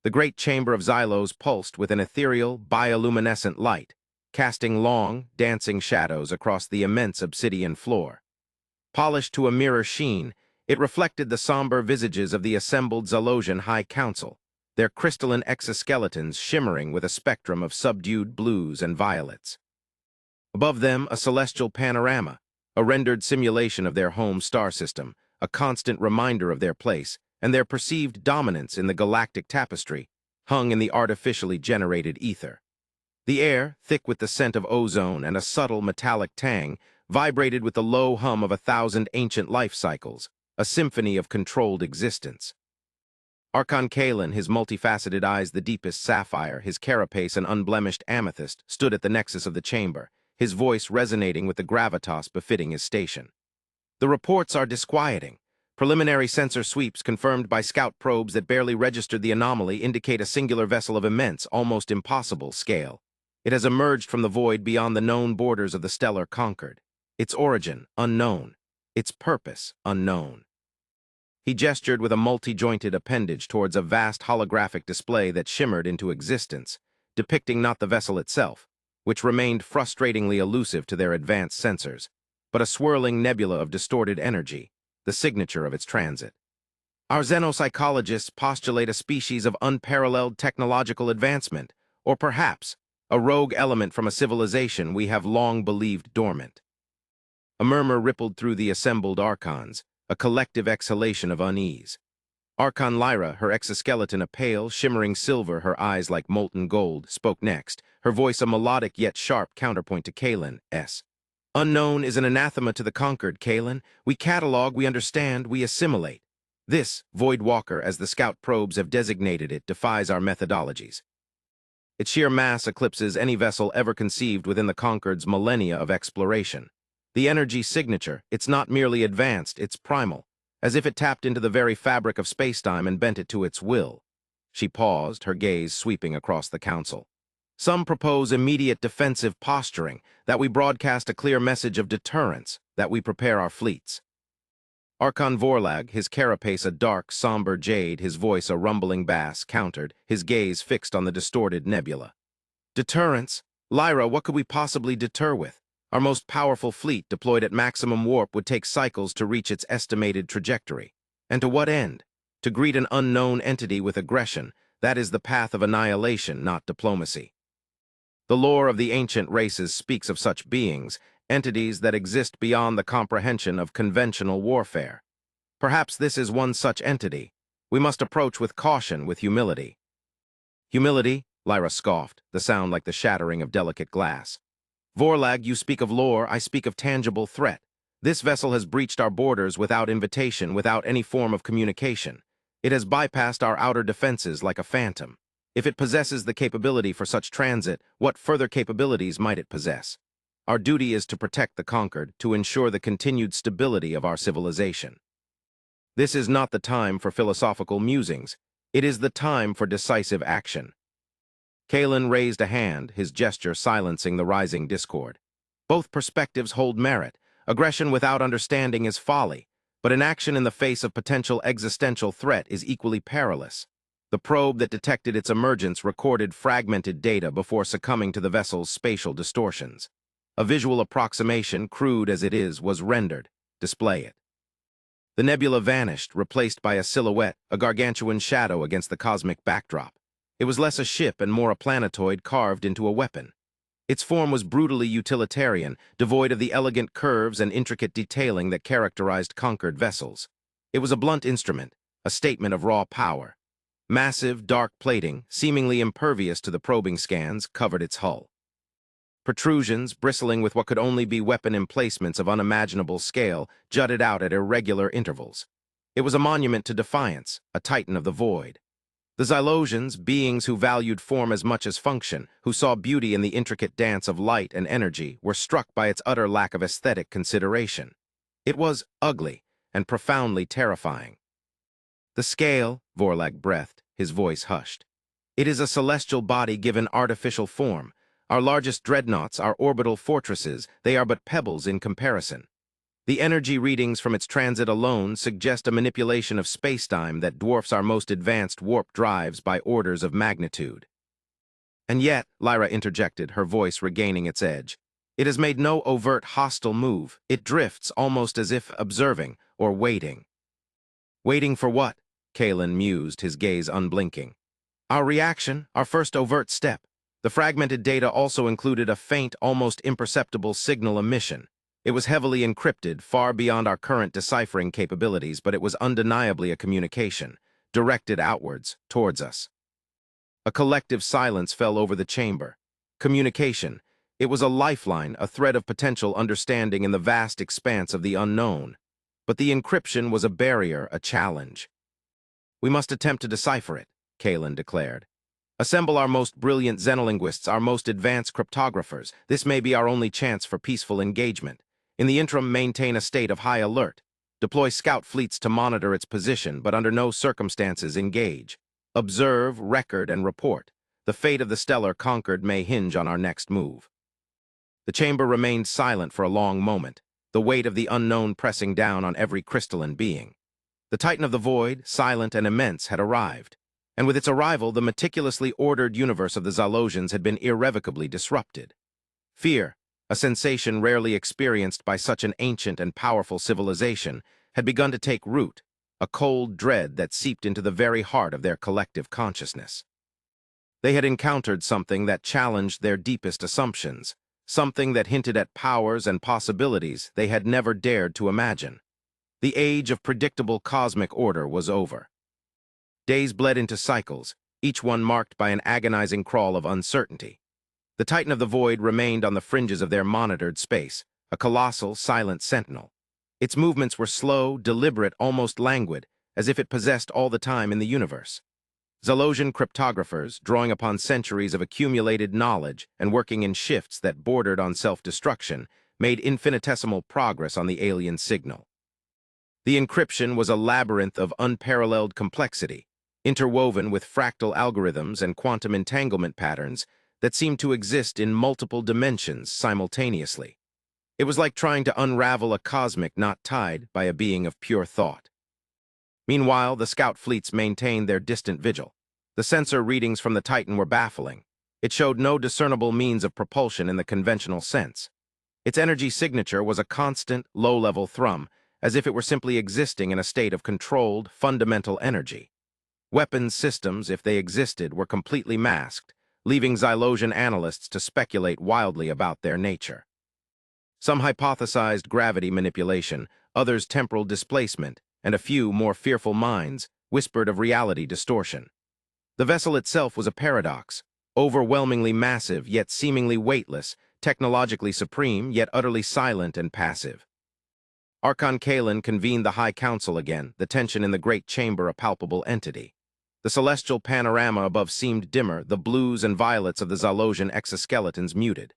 The great chamber of Xylos pulsed with an ethereal, bioluminescent light, casting long, dancing shadows across the immense obsidian floor. Polished to a mirror sheen, it reflected the somber visages of the assembled Xylosian High Council, their crystalline exoskeletons shimmering with a spectrum of subdued blues and violets. Above them, a celestial panorama, a rendered simulation of their home star system, a constant reminder of their place and their perceived dominance in the galactic tapestry, hung in the artificially generated ether. The air, thick with the scent of ozone and a subtle metallic tang, vibrated with the low hum of 1,000 ancient life cycles, a symphony of controlled existence. Archon Kalen, his multifaceted eyes the deepest sapphire, his carapace an unblemished amethyst, stood at the nexus of the chamber, his voice resonating with the gravitas befitting his station. The reports are disquieting. Preliminary sensor sweeps confirmed by scout probes that barely registered the anomaly indicate a singular vessel of immense, almost impossible scale. It has emerged from the void beyond the known borders of the stellar conquered. Its origin, unknown. Its purpose, unknown. He gestured with a multi-jointed appendage towards a vast holographic display that shimmered into existence, depicting not the vessel itself, which remained frustratingly elusive to their advanced sensors, but a swirling nebula of distorted energy, the signature of its transit. Our xenopsychologists postulate a species of unparalleled technological advancement, or perhaps a rogue element from a civilization we have long believed dormant. A murmur rippled through the assembled archons, a collective exhalation of unease. Archon Lyra, her exoskeleton a pale, shimmering silver, her eyes like molten gold, spoke next, her voice a melodic yet sharp counterpoint to Kalen's. Unknown is an anathema to the conquered, Kalen. We catalog, we understand, we assimilate. This, Void Walker, as the scout probes have designated it, defies our methodologies. Its sheer mass eclipses any vessel ever conceived within the conquered's millennia of exploration. The energy signature, it's not merely advanced, it's primal, as if it tapped into the very fabric of spacetime and bent it to its will. She paused, her gaze sweeping across the council. Some propose immediate defensive posturing, that we broadcast a clear message of deterrence, that we prepare our fleets. Archon Vorlag, his carapace a dark, somber jade, his voice a rumbling bass, countered, his gaze fixed on the distorted nebula. Deterrence? Lyra, what could we possibly deter with? Our most powerful fleet, deployed at maximum warp, would take cycles to reach its estimated trajectory. And to what end? To greet an unknown entity with aggression. That is the path of annihilation, not diplomacy. The lore of the ancient races speaks of such beings, entities that exist beyond the comprehension of conventional warfare. Perhaps this is one such entity. We must approach with caution, with humility. Humility? Lyra scoffed, the sound like the shattering of delicate glass. Vorlag, you speak of lore, I speak of tangible threat. This vessel has breached our borders without invitation, without any form of communication. It has bypassed our outer defenses like a phantom. If it possesses the capability for such transit, what further capabilities might it possess? Our duty is to protect the conquered, to ensure the continued stability of our civilization. This is not the time for philosophical musings. It is the time for decisive action. Kalen raised a hand, his gesture silencing the rising discord. Both perspectives hold merit. Aggression without understanding is folly, but inaction in the face of potential existential threat is equally perilous. The probe that detected its emergence recorded fragmented data before succumbing to the vessel's spatial distortions. A visual approximation, crude as it is, was rendered. Display it. The nebula vanished, replaced by a silhouette, a gargantuan shadow against the cosmic backdrop. It was less a ship and more a planetoid carved into a weapon. Its form was brutally utilitarian, devoid of the elegant curves and intricate detailing that characterized conquered vessels. It was a blunt instrument, a statement of raw power. Massive, dark plating, seemingly impervious to the probing scans, covered its hull. Protrusions, bristling with what could only be weapon emplacements of unimaginable scale, jutted out at irregular intervals. It was a monument to defiance, a titan of the void. The Xylosians, beings who valued form as much as function, who saw beauty in the intricate dance of light and energy, were struck by its utter lack of aesthetic consideration. It was ugly and profoundly terrifying. The scale, Vorlag breathed, his voice hushed. It is a celestial body given artificial form. Our largest dreadnoughts, our orbital fortresses, they are but pebbles in comparison. The energy readings from its transit alone suggest a manipulation of spacetime that dwarfs our most advanced warp drives by orders of magnitude. And yet, Lyra interjected, her voice regaining its edge, it has made no overt hostile move. It drifts almost as if observing or waiting. Waiting for what? Kalen mused, his gaze unblinking. Our reaction, our first overt step. The fragmented data also included a faint, almost imperceptible signal emission. It was heavily encrypted, far beyond our current deciphering capabilities, but it was undeniably a communication, directed outwards, towards us. A collective silence fell over the chamber. Communication. It was a lifeline, a thread of potential understanding in the vast expanse of the unknown. But the encryption was a barrier, a challenge. We must attempt to decipher it, Kalen declared. Assemble our most brilliant xenolinguists, our most advanced cryptographers. This may be our only chance for peaceful engagement. In the interim, maintain a state of high alert. Deploy scout fleets to monitor its position, but under no circumstances engage. Observe, record, and report. The fate of the stellar conquered may hinge on our next move. The chamber remained silent for a long moment, the weight of the unknown pressing down on every crystalline being. The Titan of the Void, silent and immense, had arrived, and with its arrival, the meticulously ordered universe of the Zalosians had been irrevocably disrupted. Fear, a sensation rarely experienced by such an ancient and powerful civilization, had begun to take root, a cold dread that seeped into the very heart of their collective consciousness. They had encountered something that challenged their deepest assumptions, something that hinted at powers and possibilities they had never dared to imagine. The age of predictable cosmic order was over. Days bled into cycles, each one marked by an agonizing crawl of uncertainty. The Titan of the Void remained on the fringes of their monitored space, a colossal, silent sentinel. Its movements were slow, deliberate, almost languid, as if it possessed all the time in the universe. Zalosian cryptographers, drawing upon centuries of accumulated knowledge and working in shifts that bordered on self-destruction, made infinitesimal progress on the alien signal. The encryption was a labyrinth of unparalleled complexity, interwoven with fractal algorithms and quantum entanglement patterns that seemed to exist in multiple dimensions simultaneously. It was like trying to unravel a cosmic knot tied by a being of pure thought. Meanwhile, the scout fleets maintained their distant vigil. The sensor readings from the Titan were baffling. It showed no discernible means of propulsion in the conventional sense. Its energy signature was a constant, low-level thrum, as if it were simply existing in a state of controlled, fundamental energy. Weapons systems, if they existed, were completely masked, leaving Zalosian analysts to speculate wildly about their nature. Some hypothesized gravity manipulation, others temporal displacement, and a few, more fearful minds, whispered of reality distortion. The vessel itself was a paradox, overwhelmingly massive yet seemingly weightless, technologically supreme yet utterly silent and passive. Archon Kalen convened the High Council again, the tension in the great chamber a palpable entity. The celestial panorama above seemed dimmer, the blues and violets of the Zalosian exoskeletons muted.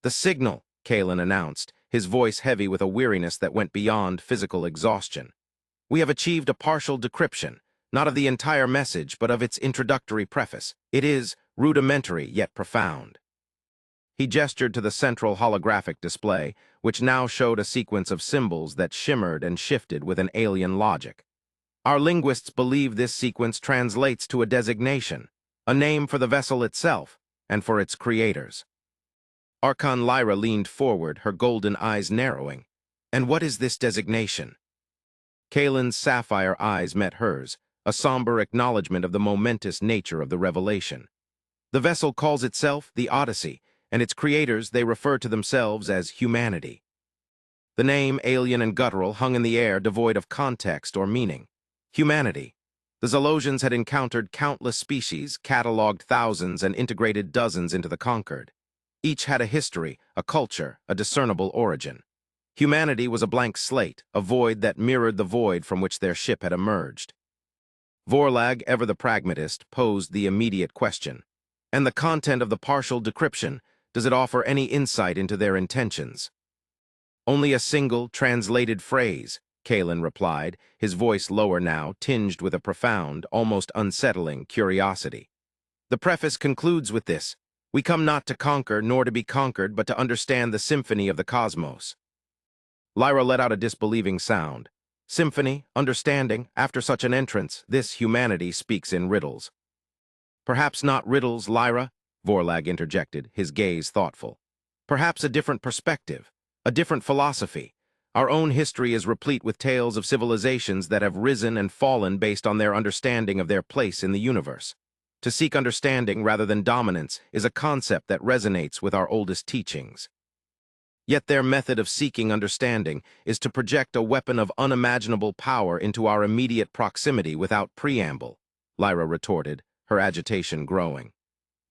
"The signal," Kalen announced, his voice heavy with a weariness that went beyond physical exhaustion. "We have achieved a partial decryption, not of the entire message, but of its introductory preface. It is rudimentary yet profound." He gestured to the central holographic display, which now showed a sequence of symbols that shimmered and shifted with an alien logic. Our linguists believe this sequence translates to a designation, a name for the vessel itself and for its creators. Archon Lyra leaned forward, her golden eyes narrowing. "And what is this designation?" Kalen's sapphire eyes met hers, a somber acknowledgement of the momentous nature of the revelation. "The vessel calls itself the Odyssey, and its creators they refer to themselves as humanity." The name, alien and guttural, hung in the air, devoid of context or meaning. Humanity. The Zalosians had encountered countless species, catalogued thousands, and integrated dozens into the conquered. Each had a history, a culture, a discernible origin. Humanity was a blank slate, a void that mirrored the void from which their ship had emerged. Vorlag, ever the pragmatist, posed the immediate question. "And the content of the partial decryption, does it offer any insight into their intentions?" "Only a single, translated phrase," Kalen replied, his voice lower now, tinged with a profound, almost unsettling curiosity. "The preface concludes with this: we come not to conquer nor to be conquered, but to understand the symphony of the cosmos." Lyra let out a disbelieving sound. Symphony, understanding, after such an entrance, this humanity speaks in riddles. Perhaps not riddles, Lyra, Vorlag interjected, his gaze thoughtful. Perhaps a different perspective, a different philosophy. Our own history is replete with tales of civilizations that have risen and fallen based on their understanding of their place in the universe. To seek understanding rather than dominance is a concept that resonates with our oldest teachings. Yet their method of seeking understanding is to project a weapon of unimaginable power into our immediate proximity without preamble, Lyra retorted, her agitation growing.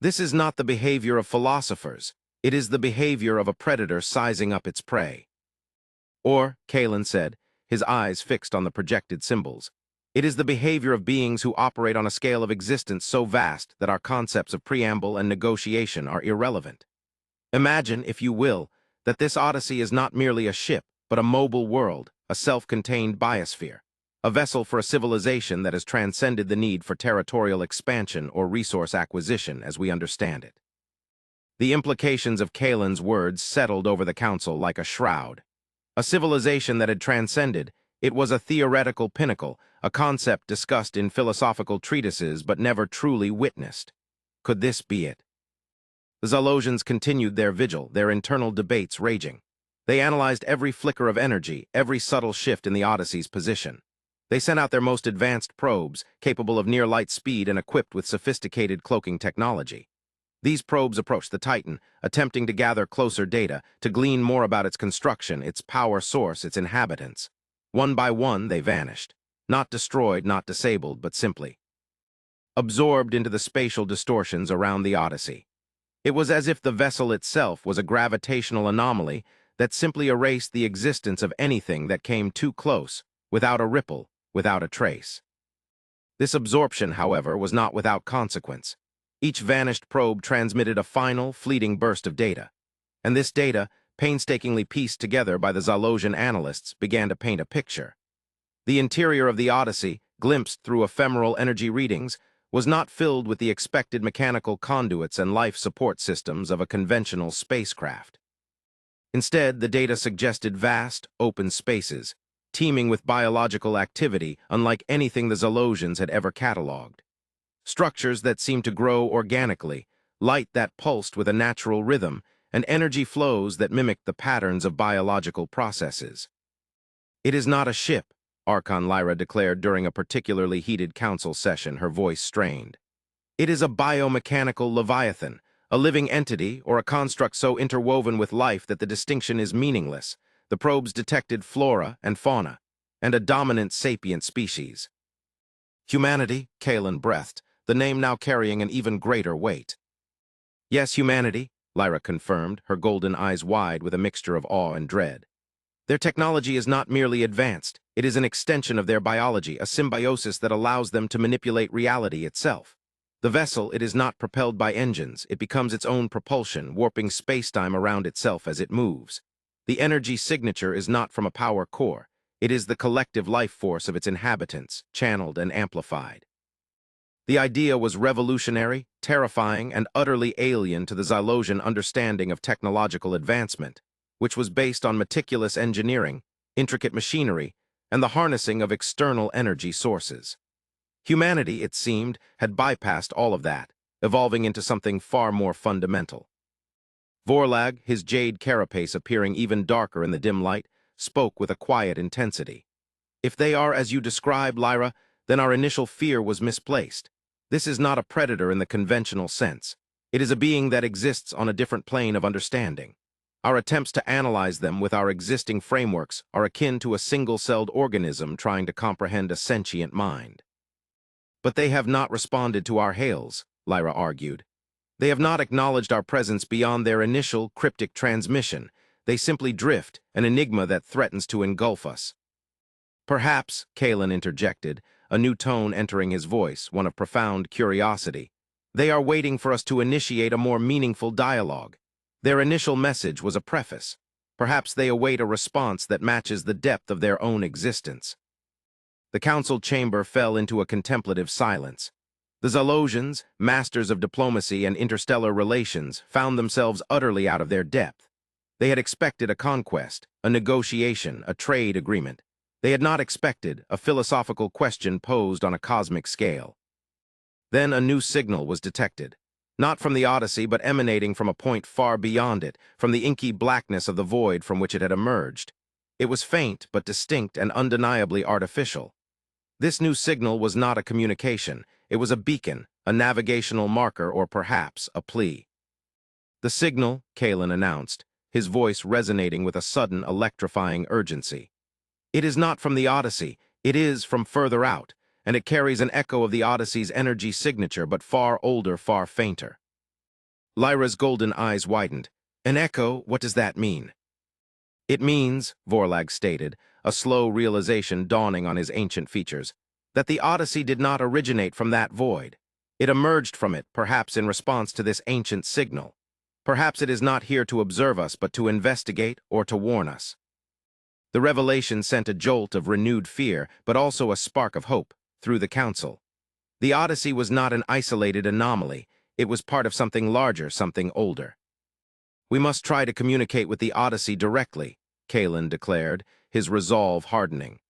This is not the behavior of philosophers. It is the behavior of a predator sizing up its prey. Or, Kalen said, his eyes fixed on the projected symbols, it is the behavior of beings who operate on a scale of existence so vast that our concepts of preamble and negotiation are irrelevant. Imagine, if you will, that this odyssey is not merely a ship, but a mobile world, a self-contained biosphere, a vessel for a civilization that has transcended the need for territorial expansion or resource acquisition as we understand it. The implications of Kalen's words settled over the council like a shroud. A civilization that had transcended, it was a theoretical pinnacle, a concept discussed in philosophical treatises but never truly witnessed. Could this be it? The Zalosians continued their vigil, their internal debates raging. They analyzed every flicker of energy, every subtle shift in the Odyssey's position. They sent out their most advanced probes, capable of near-light speed and equipped with sophisticated cloaking technology. These probes approached the Titan, attempting to gather closer data, to glean more about its construction, its power source, its inhabitants. One by one, they vanished. Not destroyed, not disabled, but simply absorbed into the spatial distortions around the Odyssey. It was as if the vessel itself was a gravitational anomaly that simply erased the existence of anything that came too close, without a ripple, without a trace. This absorption, however, was not without consequence. Each vanished probe transmitted a final, fleeting burst of data, and this data, painstakingly pieced together by the Zalosian analysts, began to paint a picture. The interior of the Odyssey, glimpsed through ephemeral energy readings, was not filled with the expected mechanical conduits and life support systems of a conventional spacecraft. Instead, the data suggested vast, open spaces, teeming with biological activity unlike anything the Zalosians had ever catalogued. Structures that seemed to grow organically, light that pulsed with a natural rhythm, and energy flows that mimicked the patterns of biological processes. It is not a ship, Archon Lyra declared during a particularly heated council session, her voice strained. It is a biomechanical leviathan, a living entity or a construct so interwoven with life that the distinction is meaningless. The probes detected flora and fauna, and a dominant sapient species. Humanity, Kalen breathed, the name now carrying an even greater weight. Yes, humanity, Lyra confirmed, her golden eyes wide with a mixture of awe and dread. Their technology is not merely advanced, it is an extension of their biology, a symbiosis that allows them to manipulate reality itself. The vessel, it is not propelled by engines, it becomes its own propulsion, warping space-time around itself as it moves. The energy signature is not from a power core, it is the collective life force of its inhabitants, channeled and amplified. The idea was revolutionary, terrifying, and utterly alien to the Zalosian understanding of technological advancement, which was based on meticulous engineering, intricate machinery, and the harnessing of external energy sources. Humanity, it seemed, had bypassed all of that, evolving into something far more fundamental. Vorlag, his jade carapace appearing even darker in the dim light, spoke with a quiet intensity. If they are as you describe, Lyra, then our initial fear was misplaced. This is not a predator in the conventional sense. It is a being that exists on a different plane of understanding. Our attempts to analyze them with our existing frameworks are akin to a single-celled organism trying to comprehend a sentient mind. But they have not responded to our hails, Lyra argued. They have not acknowledged our presence beyond their initial cryptic transmission. They simply drift, an enigma that threatens to engulf us. Perhaps, Kalen interjected, a new tone entering his voice, one of profound curiosity. They are waiting for us to initiate a more meaningful dialogue. Their initial message was a preface. Perhaps they await a response that matches the depth of their own existence. The council chamber fell into a contemplative silence. The Zalosians, masters of diplomacy and interstellar relations, found themselves utterly out of their depth. They had expected a conquest, a negotiation, a trade agreement. They had not expected a philosophical question posed on a cosmic scale. Then a new signal was detected, not from the Odyssey but emanating from a point far beyond it, from the inky blackness of the void from which it had emerged. It was faint but distinct and undeniably artificial. This new signal was not a communication. It was a beacon, a navigational marker, or perhaps a plea. "The signal," Kalen announced, his voice resonating with a sudden electrifying urgency. "It is not from the Odyssey, it is from further out, and it carries an echo of the Odyssey's energy signature, but far older, far fainter." Lyra's golden eyes widened. "An echo? What does that mean?" "It means," Vorlag stated, a slow realization dawning on his ancient features, "that the Odyssey did not originate from that void. It emerged from it, perhaps in response to this ancient signal. Perhaps it is not here to observe us, but to investigate or to warn us." The revelation sent a jolt of renewed fear, but also a spark of hope, through the Council. The Odyssey was not an isolated anomaly. It was part of something larger, something older. "We must try to communicate with the Odyssey directly," Kalen declared, his resolve hardening.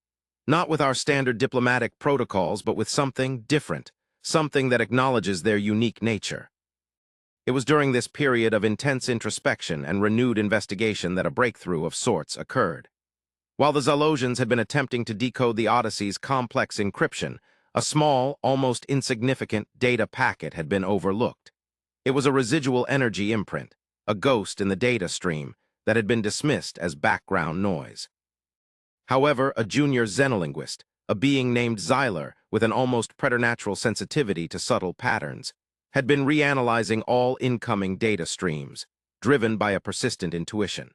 "Not with our standard diplomatic protocols, but with something different, something that acknowledges their unique nature." It was during this period of intense introspection and renewed investigation that a breakthrough of sorts occurred. While the Zalosians had been attempting to decode the Odyssey's complex encryption, a small, almost insignificant data packet had been overlooked. It was a residual energy imprint, a ghost in the data stream that had been dismissed as background noise. However, a junior xenolinguist, a being named Xyler with an almost preternatural sensitivity to subtle patterns, had been reanalyzing all incoming data streams, driven by a persistent intuition.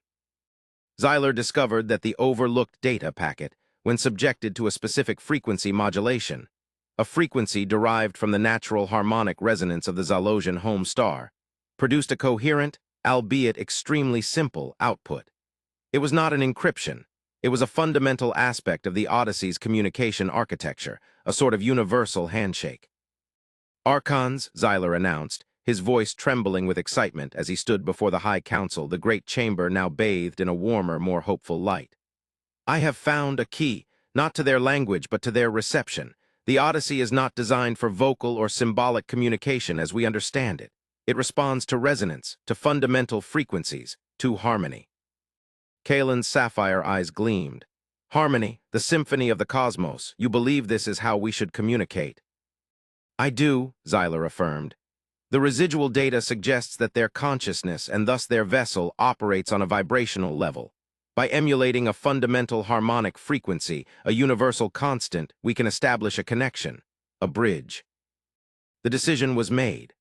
Xyler discovered that the overlooked data packet, when subjected to a specific frequency modulation, a frequency derived from the natural harmonic resonance of the Zalosian home star, produced a coherent, albeit extremely simple, output. It was not an encryption. It was a fundamental aspect of the Odyssey's communication architecture, a sort of universal handshake. "Archons," Xyler announced, his voice trembling with excitement as he stood before the High Council, the great chamber now bathed in a warmer, more hopeful light. "I have found a key, not to their language, but to their reception. The Odyssey is not designed for vocal or symbolic communication as we understand it. It responds to resonance, to fundamental frequencies, to harmony." Kalen's sapphire eyes gleamed. "Harmony, the symphony of the cosmos. You believe this is how we should communicate?" "I do," Xyler affirmed. "The residual data suggests that their consciousness, and thus their vessel, operates on a vibrational level. By emulating a fundamental harmonic frequency, a universal constant, we can establish a connection, a bridge." The decision was made.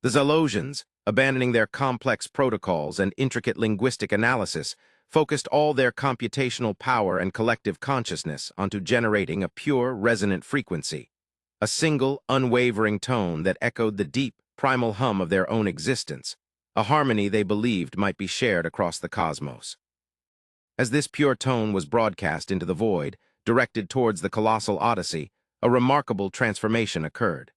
The Zalosians, abandoning their complex protocols and intricate linguistic analysis, focused all their computational power and collective consciousness onto generating a pure, resonant frequency, a single, unwavering tone that echoed the deep, primal hum of their own existence, a harmony they believed might be shared across the cosmos. As this pure tone was broadcast into the void, directed towards the colossal Odyssey, a remarkable transformation occurred.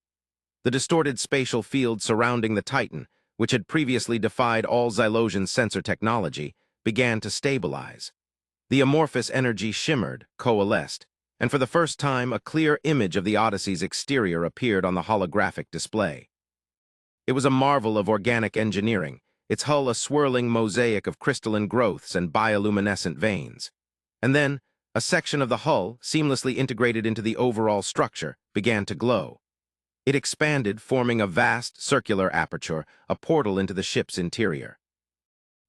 The distorted spatial field surrounding the Titan, which had previously defied all Zalosian sensor technology, began to stabilize. The amorphous energy shimmered, coalesced, and for the first time a clear image of the Odyssey's exterior appeared on the holographic display. It was a marvel of organic engineering, its hull a swirling mosaic of crystalline growths and bioluminescent veins. And then, a section of the hull, seamlessly integrated into the overall structure, began to glow. It expanded, forming a vast, circular aperture, a portal into the ship's interior.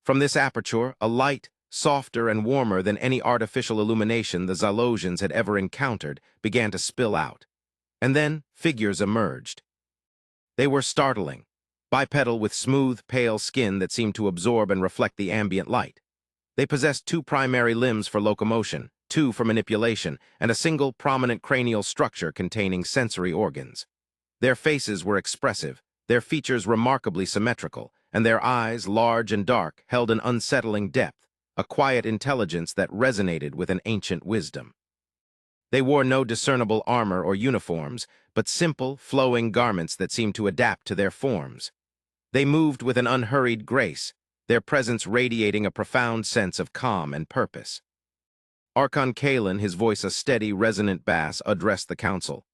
From this aperture, a light, softer and warmer than any artificial illumination the Zalosians had ever encountered, began to spill out. And then, figures emerged. They were startling, bipedal with smooth, pale skin that seemed to absorb and reflect the ambient light. They possessed two primary limbs for locomotion, two for manipulation, and a single prominent cranial structure containing sensory organs. Their faces were expressive, their features remarkably symmetrical, and their eyes, large and dark, held an unsettling depth, a quiet intelligence that resonated with an ancient wisdom. They wore no discernible armor or uniforms, but simple, flowing garments that seemed to adapt to their forms. They moved with an unhurried grace, their presence radiating a profound sense of calm and purpose. Archon Kalen, his voice a steady, resonant bass, addressed the council.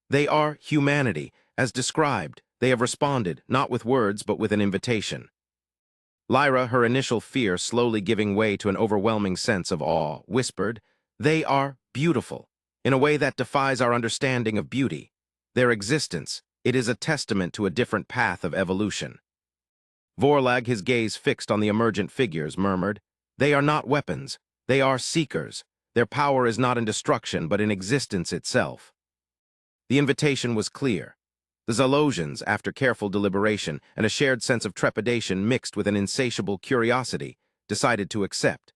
They are humanity, as described. They have responded, not with words, but with an invitation. Lyra, her initial fear slowly giving way to an overwhelming sense of awe, whispered, "They are beautiful, in a way that defies our understanding of beauty. Their existence, it is a testament to a different path of evolution." Vorlag, his gaze fixed on the emergent figures, murmured, "They are not weapons. They are seekers. Their power is not in destruction, but in existence itself." The invitation was clear. The Zalosians, after careful deliberation and a shared sense of trepidation mixed with an insatiable curiosity, decided to accept.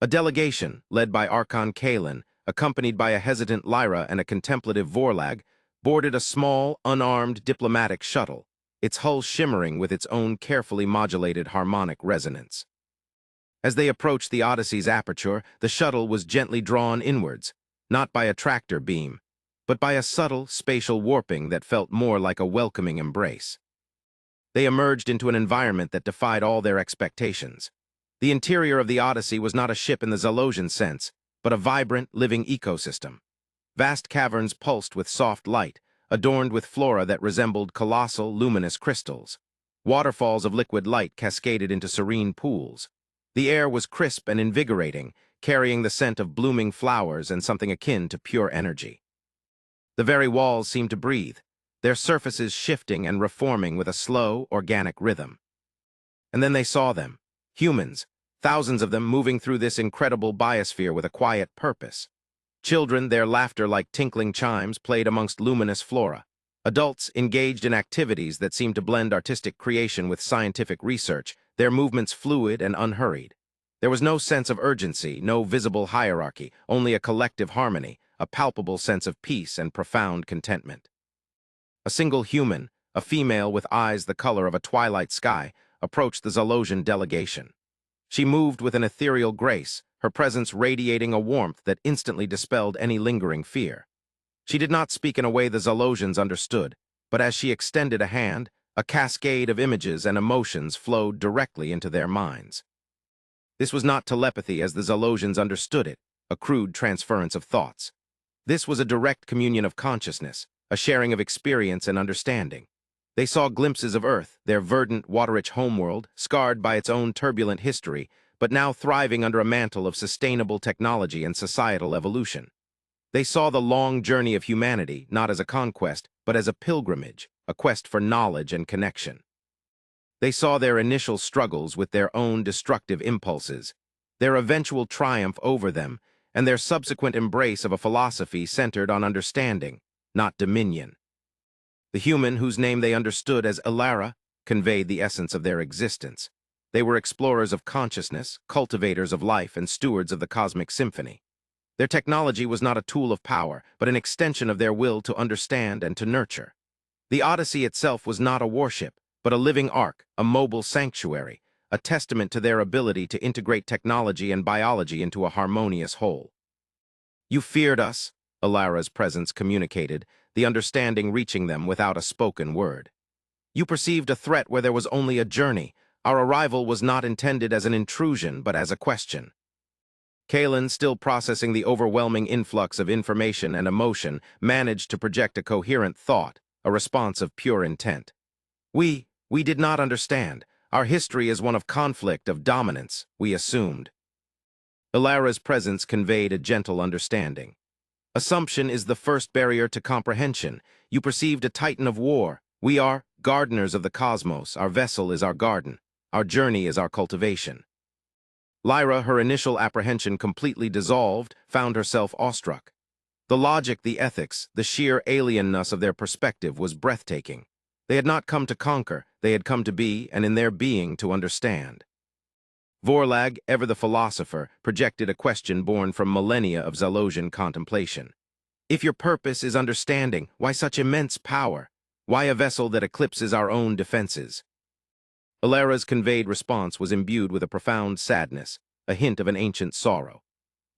A delegation, led by Archon Kalen, accompanied by a hesitant Lyra and a contemplative Vorlag, boarded a small, unarmed diplomatic shuttle, its hull shimmering with its own carefully modulated harmonic resonance. As they approached the Odyssey's aperture, the shuttle was gently drawn inwards, not by a tractor beam, but by a subtle spatial warping that felt more like a welcoming embrace. They emerged into an environment that defied all their expectations. The interior of the Odyssey was not a ship in the Zalosian sense, but a vibrant, living ecosystem. Vast caverns pulsed with soft light, adorned with flora that resembled colossal, luminous crystals. Waterfalls of liquid light cascaded into serene pools. The air was crisp and invigorating, carrying the scent of blooming flowers and something akin to pure energy. The very walls seemed to breathe, their surfaces shifting and reforming with a slow, organic rhythm. And then they saw them, humans, thousands of them moving through this incredible biosphere with a quiet purpose. Children, their laughter like tinkling chimes, played amongst luminous flora. Adults engaged in activities that seemed to blend artistic creation with scientific research, their movements fluid and unhurried. There was no sense of urgency, no visible hierarchy, only a collective harmony, a palpable sense of peace and profound contentment. A single human, a female with eyes the color of a twilight sky, approached the Zalosian delegation. She moved with an ethereal grace, her presence radiating a warmth that instantly dispelled any lingering fear. She did not speak in a way the Zalosians understood, but as she extended a hand, a cascade of images and emotions flowed directly into their minds. This was not telepathy as the Zalosians understood it, a crude transference of thoughts. This was a direct communion of consciousness, a sharing of experience and understanding. They saw glimpses of Earth, their verdant, water-rich homeworld, scarred by its own turbulent history, but now thriving under a mantle of sustainable technology and societal evolution. They saw the long journey of humanity not as a conquest, but as a pilgrimage, a quest for knowledge and connection. They saw their initial struggles with their own destructive impulses, their eventual triumph over them, and their subsequent embrace of a philosophy centered on understanding, not dominion. The human, whose name they understood as Elara, conveyed the essence of their existence. They were explorers of consciousness, cultivators of life, and stewards of the cosmic symphony. Their technology was not a tool of power, but an extension of their will to understand and to nurture. The Odyssey itself was not a warship, but a living ark, a mobile sanctuary, a testament to their ability to integrate technology and biology into a harmonious whole. "You feared us," Elara's presence communicated, the understanding reaching them without a spoken word. "You perceived a threat where there was only a journey. Our arrival was not intended as an intrusion, but as a question." Kalen, still processing the overwhelming influx of information and emotion, managed to project a coherent thought, a response of pure intent. We did not understand. Our history is one of conflict, of dominance, we assumed." Elara's presence conveyed a gentle understanding. "Assumption is the first barrier to comprehension. You perceived a titan of war. We are gardeners of the cosmos. Our vessel is our garden. Our journey is our cultivation." Lyra, her initial apprehension completely dissolved, found herself awestruck. The logic, the ethics, the sheer alienness of their perspective was breathtaking. They had not come to conquer, they had come to be, and in their being to understand. Vorlag, ever the philosopher, projected a question born from millennia of Zalosian contemplation. "If your purpose is understanding, why such immense power? Why a vessel that eclipses our own defenses?" Elara's conveyed response was imbued with a profound sadness, a hint of an ancient sorrow.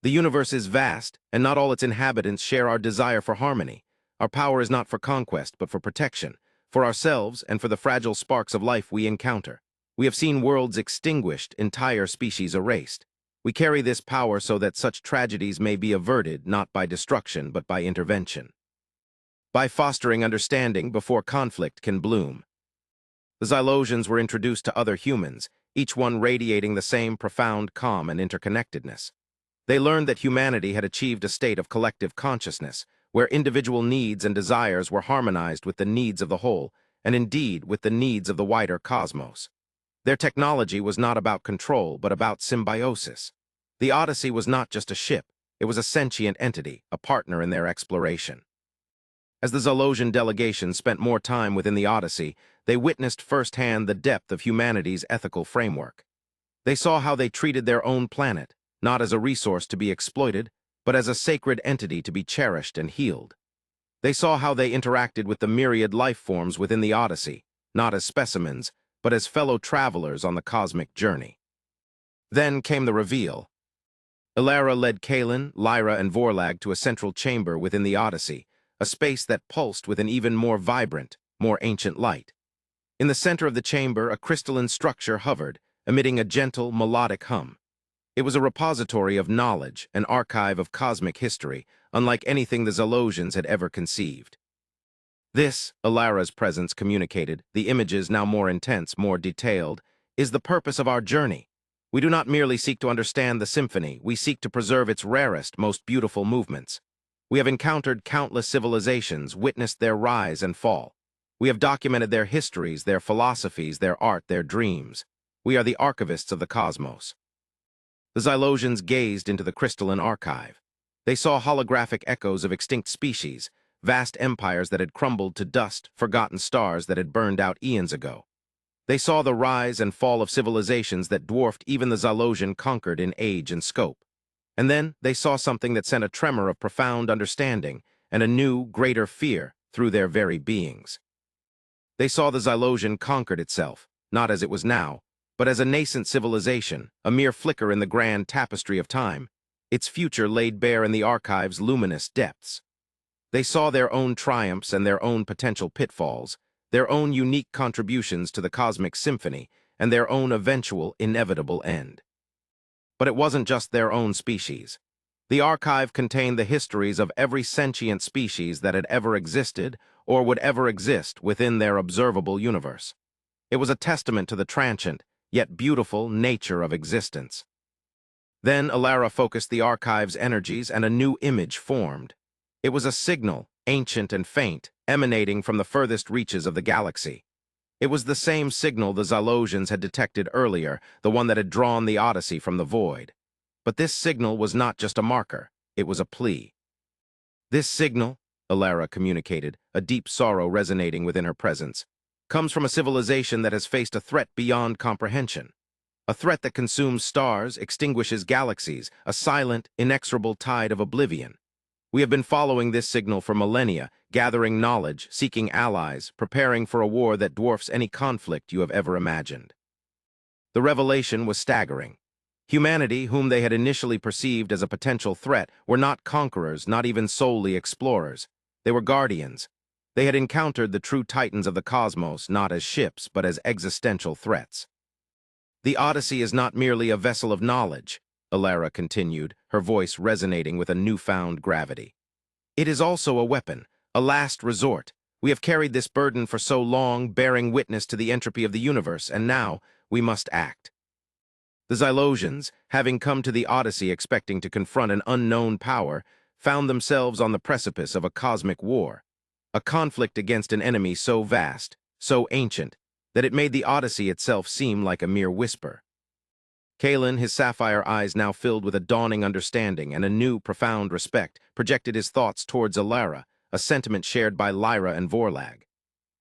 "The universe is vast, and not all its inhabitants share our desire for harmony. Our power is not for conquest, but for protection, for ourselves and for the fragile sparks of life we encounter. We have seen worlds extinguished, entire species erased. We carry this power so that such tragedies may be averted not by destruction but by intervention. By fostering understanding before conflict can bloom. The Xylosians were introduced to other humans, each one radiating the same profound calm and interconnectedness. They learned that humanity had achieved a state of collective consciousness, where individual needs and desires were harmonized with the needs of the whole, and indeed with the needs of the wider cosmos. Their technology was not about control, but about symbiosis. The Odyssey was not just a ship, it was a sentient entity, a partner in their exploration. As the Xylosian delegation spent more time within the Odyssey, they witnessed firsthand the depth of humanity's ethical framework. They saw how they treated their own planet, not as a resource to be exploited, but as a sacred entity to be cherished and healed. They saw how they interacted with the myriad life forms within the Odyssey, not as specimens, but as fellow travelers on the cosmic journey. Then came the reveal. Elara led Kalin, Lyra, and Vorlag to a central chamber within the Odyssey, a space that pulsed with an even more vibrant, more ancient light. In the center of the chamber, a crystalline structure hovered, emitting a gentle, melodic hum. It was a repository of knowledge, an archive of cosmic history, unlike anything the Xylosians had ever conceived. This, Elara's presence communicated, the images now more intense, more detailed, is the purpose of our journey. We do not merely seek to understand the symphony, we seek to preserve its rarest, most beautiful movements. We have encountered countless civilizations, witnessed their rise and fall. We have documented their histories, their philosophies, their art, their dreams. We are the archivists of the cosmos. The Xylosians gazed into the crystalline archive. They saw holographic echoes of extinct species, vast empires that had crumbled to dust, forgotten stars that had burned out eons ago. They saw the rise and fall of civilizations that dwarfed even the Xylosian conquered in age and scope. And then they saw something that sent a tremor of profound understanding and a new, greater fear through their very beings. They saw the Xylosian conquered itself, not as it was now, but as a nascent civilization, a mere flicker in the grand tapestry of time, its future laid bare in the archive's luminous depths. They saw their own triumphs and their own potential pitfalls, their own unique contributions to the cosmic symphony, and their own eventual, inevitable end. But it wasn't just their own species. The archive contained the histories of every sentient species that had ever existed or would ever exist within their observable universe. It was a testament to the transient, yet beautiful, nature of existence. Then Elara focused the archive's energies and a new image formed. It was a signal, ancient and faint, emanating from the furthest reaches of the galaxy. It was the same signal the Xylosians had detected earlier, the one that had drawn the Odyssey from the void. But this signal was not just a marker, it was a plea. This signal, Elara communicated, a deep sorrow resonating within her presence, comes from a civilization that has faced a threat beyond comprehension. A threat that consumes stars, extinguishes galaxies, a silent, inexorable tide of oblivion. We have been following this signal for millennia, gathering knowledge, seeking allies, preparing for a war that dwarfs any conflict you have ever imagined. The revelation was staggering. Humanity, whom they had initially perceived as a potential threat, were not conquerors, not even solely explorers. They were guardians. They had encountered the true titans of the cosmos not as ships, but as existential threats. The Odyssey is not merely a vessel of knowledge, Elara continued, her voice resonating with a newfound gravity. It is also a weapon, a last resort. We have carried this burden for so long, bearing witness to the entropy of the universe, and now we must act. The Xylosians, having come to the Odyssey expecting to confront an unknown power, found themselves on the precipice of a cosmic war, a conflict against an enemy so vast, so ancient, that it made the Odyssey itself seem like a mere whisper. Kalin, his sapphire eyes now filled with a dawning understanding and a new, profound respect, projected his thoughts towards Elara, a sentiment shared by Lyra and Vorlag.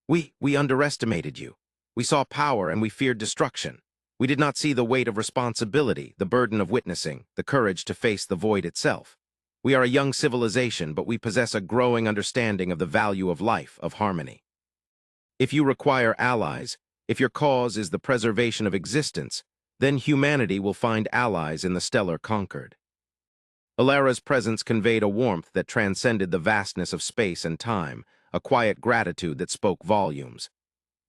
We underestimated you. We saw power and we feared destruction. We did not see the weight of responsibility, the burden of witnessing, the courage to face the void itself. We are a young civilization, but we possess a growing understanding of the value of life, of harmony. If you require allies, if your cause is the preservation of existence, then humanity will find allies in the stellar conquered. Elara's presence conveyed a warmth that transcended the vastness of space and time, a quiet gratitude that spoke volumes.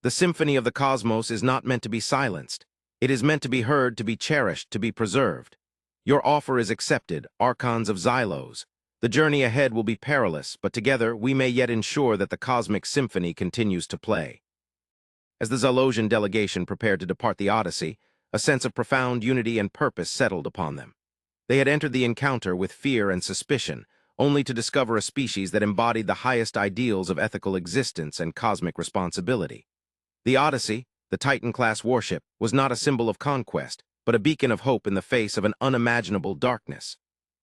The symphony of the cosmos is not meant to be silenced. It is meant to be heard, to be cherished, to be preserved. Your offer is accepted, Archons of Xylos. The journey ahead will be perilous, but together we may yet ensure that the cosmic symphony continues to play. As the Xylosian delegation prepared to depart the Odyssey, a sense of profound unity and purpose settled upon them. They had entered the encounter with fear and suspicion, only to discover a species that embodied the highest ideals of ethical existence and cosmic responsibility. The Odyssey, the Titan-class warship, was not a symbol of conquest, but a beacon of hope in the face of an unimaginable darkness.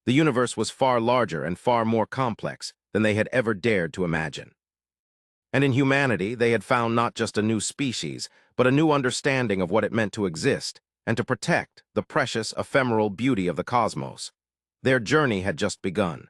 The universe was far larger and far more complex than they had ever dared to imagine. And in humanity, they had found not just a new species, but a new understanding of what it meant to exist and to protect the precious, ephemeral beauty of the cosmos. Their journey had just begun.